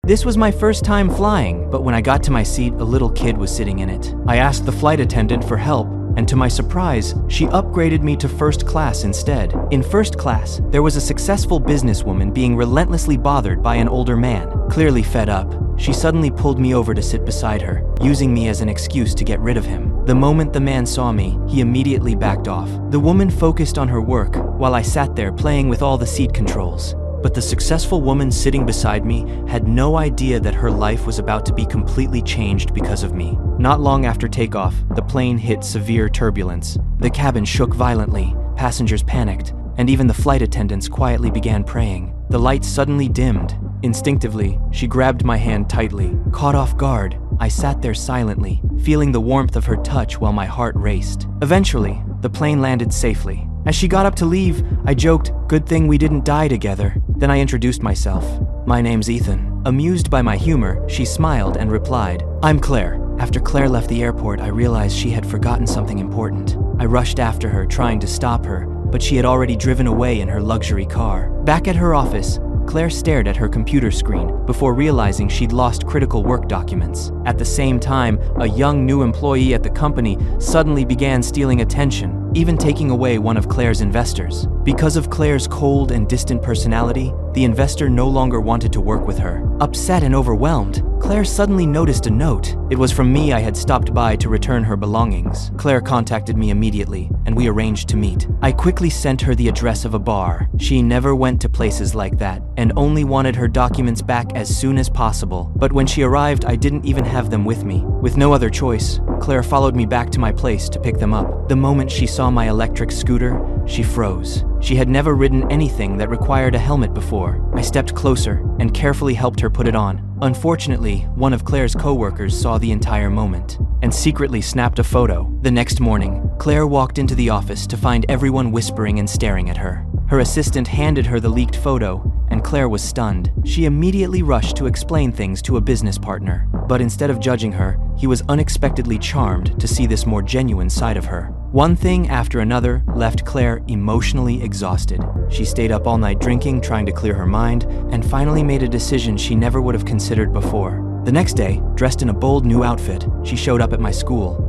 This was my first time flying, but when I got to my seat, a little kid was sitting in it. I asked the flight attendant for help, and to my surprise, she upgraded me to first class instead. In first class, there was a successful businesswoman being relentlessly bothered by an older man. Clearly fed up, she suddenly pulled me over to sit beside her, using me as an excuse to get rid of him. The moment the man saw me, he immediately backed off. The woman focused on her work, while I sat there playing with all the seat controls. But the successful woman sitting beside me had no idea that her life was about to be completely changed because of me. Not long after takeoff, the plane hit severe turbulence. The cabin shook violently, passengers panicked, and even the flight attendants quietly began praying. The lights suddenly dimmed. Instinctively, she grabbed my hand tightly. Caught off guard, I sat there silently, feeling the warmth of her touch while my heart raced. Eventually, the plane landed safely. As she got up to leave, I joked, "Good thing we didn't die together." Then I introduced myself. "My name's Ethan." Amused by my humor, she smiled and replied, "I'm Claire." After Claire left the airport, I realized she had forgotten something important. I rushed after her, trying to stop her, but she had already driven away in her luxury car. Back at her office, Claire stared at her computer screen before realizing she'd lost critical work documents. At the same time, a young new employee at the company suddenly began stealing attention, even taking away one of Claire's investors. Because of Claire's cold and distant personality, the investor no longer wanted to work with her. Upset and overwhelmed, Claire suddenly noticed a note. It was from me. I had stopped by to return her belongings. Claire contacted me immediately, and we arranged to meet. I quickly sent her the address of a bar. She never went to places like that, and only wanted her documents back as soon as possible. But when she arrived, I didn't even have them with me. With no other choice, Claire followed me back to my place to pick them up. The moment she saw my electric scooter, she froze. She had never ridden anything that required a helmet before. I stepped closer and carefully helped her put it on. Unfortunately, one of Claire's co-workers saw the entire moment and secretly snapped a photo. The next morning, Claire walked into the office to find everyone whispering and staring at her. Her assistant handed her the leaked photo, and Claire was stunned. She immediately rushed to explain things to a business partner. But instead of judging her, he was unexpectedly charmed to see this more genuine side of her. One thing after another left Claire emotionally exhausted. She stayed up all night drinking, trying to clear her mind, and finally made a decision she never would have considered before. The next day, dressed in a bold new outfit, she showed up at my school.